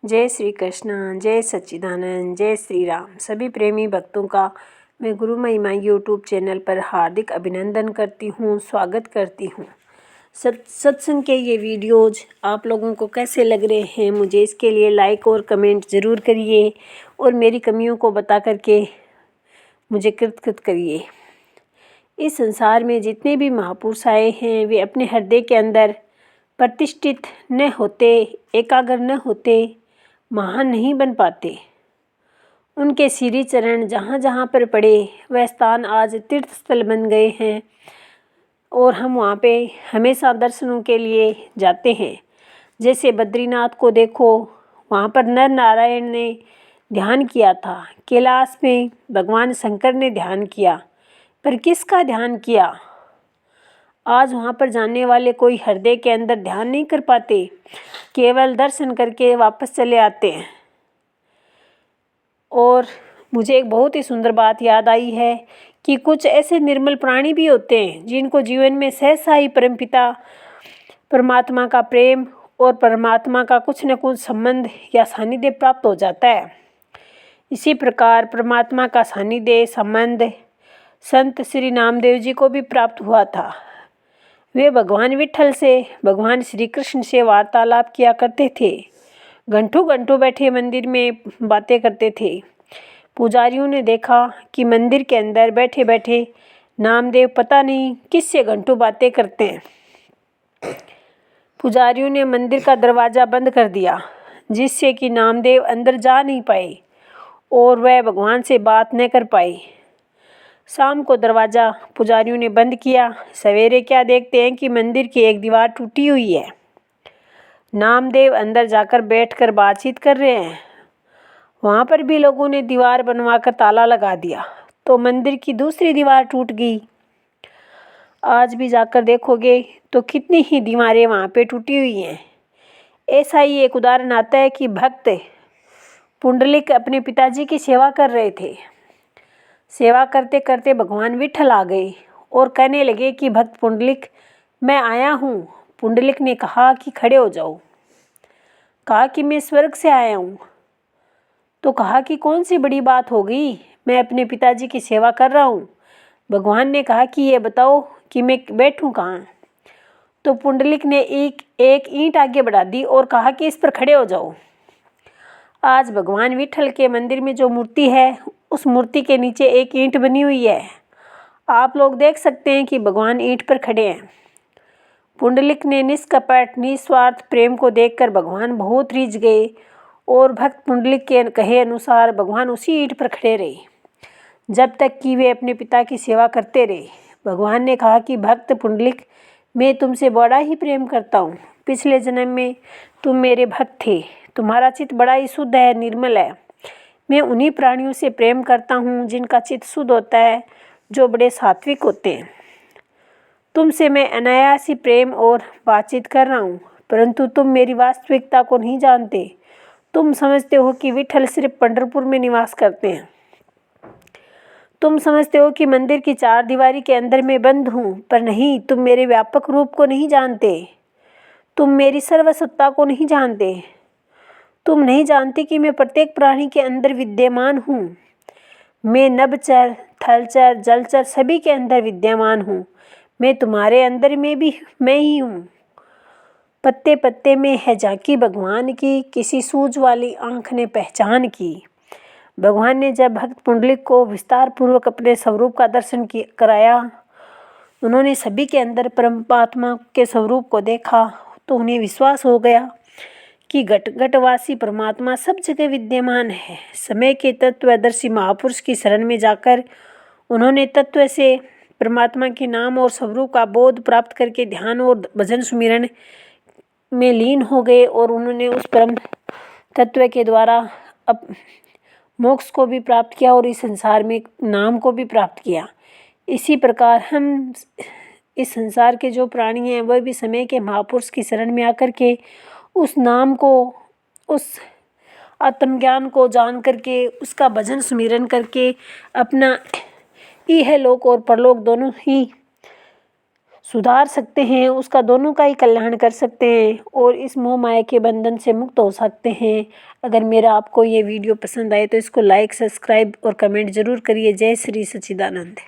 जय श्री कृष्ण, जय सच्चिदानंद, जय श्री राम। सभी प्रेमी भक्तों का मैं गुरु महिमा यूट्यूब चैनल पर हार्दिक अभिनंदन करती हूँ, स्वागत करती हूँ। सत्संग के ये वीडियोज़ आप लोगों को कैसे लग रहे हैं, मुझे इसके लिए लाइक और कमेंट ज़रूर करिए और मेरी कमियों को बता करके मुझे कृत करिए। इस संसार में जितने भी महापुरुष आए हैं वे अपने हृदय के अंदर प्रतिष्ठित न होते, एकाग्र न होते, महान नहीं बन पाते। उनके श्री चरण जहाँ जहाँ पर पड़े वह स्थान आज तीर्थ स्थल बन गए हैं और हम वहाँ पे हमेशा दर्शनों के लिए जाते हैं। जैसे बद्रीनाथ को देखो, वहाँ पर नर नारायण ने ध्यान किया था। कैलाश में भगवान शंकर ने ध्यान किया, पर किसका ध्यान किया? आज वहाँ पर जाने वाले कोई हृदय के अंदर ध्यान नहीं कर पाते, केवल दर्शन करके वापस चले आते हैं। और मुझे एक बहुत ही सुंदर बात याद आई है कि कुछ ऐसे निर्मल प्राणी भी होते हैं जिनको जीवन में सहसा ही परमपिता परमात्मा का प्रेम और परमात्मा का कुछ न कुछ संबंध या सानिध्य प्राप्त हो जाता है। इसी प्रकार परमात्मा का सानिध्य संबंध संत श्री नामदेव जी को भी प्राप्त हुआ था। वे भगवान विट्ठल से, भगवान श्री कृष्ण से वार्तालाप किया करते थे। घंटों घंटों बैठे मंदिर में बातें करते थे। पुजारियों ने देखा कि मंदिर के अंदर बैठे बैठे नामदेव पता नहीं किससे घंटों बातें करते हैं। पुजारियों ने मंदिर का दरवाज़ा बंद कर दिया, जिससे कि नामदेव अंदर जा नहीं पाए और वह भगवान से बात न कर पाए। शाम को दरवाज़ा पुजारियों ने बंद किया। सवेरे क्या देखते हैं कि मंदिर की एक दीवार टूटी हुई है। नामदेव अंदर जाकर बैठकर बातचीत कर रहे हैं। वहाँ पर भी लोगों ने दीवार बनवाकर ताला लगा दिया, तो मंदिर की दूसरी दीवार टूट गई। आज भी जाकर देखोगे तो कितनी ही दीवारें वहाँ पे टूटी हुई हैं। ऐसा ही एक उदाहरण आता है कि भक्त पुंडलिक अपने पिताजी की सेवा कर रहे थे। सेवा करते करते भगवान विट्ठल आ गए और कहने लगे कि भक्त पुंडलिक, मैं आया हूँ। पुंडलिक ने कहा कि खड़े हो जाओ। कहा कि मैं स्वर्ग से आया हूँ। तो कहा कि कौन सी बड़ी बात हो गई, मैं अपने पिताजी की सेवा कर रहा हूँ। भगवान ने कहा कि ये बताओ कि मैं बैठूँ कहाँ। तो पुंडलिक ने एक ईंट आगे बढ़ा दी और कहा कि इस पर खड़े हो जाओ। आज भगवान विट्ठल के मंदिर में जो मूर्ति है, उस मूर्ति के नीचे एक ईंट बनी हुई है। आप लोग देख सकते हैं कि भगवान ईंट पर खड़े हैं। पुंडलिक ने निष्कपट निस्वार्थ प्रेम को देखकर भगवान बहुत रीझ गए और भक्त पुंडलिक के कहे अनुसार भगवान उसी ईंट पर खड़े रहे जब तक कि वे अपने पिता की सेवा करते रहे। भगवान ने कहा कि भक्त पुंडलिक, मैं तुमसे बड़ा ही प्रेम करता हूँ। पिछले जन्म में तुम मेरे भक्त थे। तुम्हारा चित्त बड़ा ही शुद्ध है, निर्मल है। मैं उन्हीं प्राणियों से प्रेम करता हूँ जिनका चित्त शुद्ध होता है, जो बड़े सात्विक होते हैं। तुमसे मैं अनायास ही प्रेम और बातचीत कर रहा हूँ, परंतु तुम मेरी वास्तविकता को नहीं जानते। तुम समझते हो कि विट्ठल सिर्फ पंढरपुर में निवास करते हैं। तुम समझते हो कि मंदिर की चार दीवारी के अंदर मैं बंद हूँ, पर नहीं, तुम मेरे व्यापक रूप को नहीं जानते। तुम मेरी सर्वसत्ता को नहीं जानते। तुम नहीं जानते कि मैं प्रत्येक प्राणी के अंदर विद्यमान हूँ। मैं नभचर, थलचर, जलचर सभी के अंदर विद्यमान हूँ। मैं तुम्हारे अंदर में भी मैं ही हूँ। पत्ते पत्ते में है झांकी भगवान की, किसी सूझ वाली आंख ने पहचान की। भगवान ने जब भक्त पुंडलिक को विस्तार पूर्वक अपने स्वरूप का दर्शन कराया, उन्होंने सभी के अंदर परमात्मा के स्वरूप को देखा, तो उन्हें विश्वास हो गया कि घट घटवासी परमात्मा सब जगह विद्यमान है। समय के तत्वदर्शी महापुरुष की शरण में जाकर उन्होंने तत्व से परमात्मा के नाम और स्वरूप का बोध प्राप्त करके ध्यान और भजन सुमिरन में लीन हो गए और उन्होंने उस परम तत्व के द्वारा अब मोक्ष को भी प्राप्त किया और इस संसार में नाम को भी प्राप्त किया। इसी प्रकार हम इस संसार के जो प्राणी हैं वह भी समय के महापुरुष की शरण में आकर के उस नाम को, उस आत्मज्ञान को जान करके, उसका भजन सुमिरन करके अपना इहलोक और परलोक दोनों ही सुधार सकते हैं, उसका दोनों का ही कल्याण कर सकते हैं और इस मोह माया के बंधन से मुक्त हो सकते हैं। अगर मेरा आपको ये वीडियो पसंद आए तो इसको लाइक, सब्सक्राइब और कमेंट ज़रूर करिए। जय श्री सच्चिदानंद।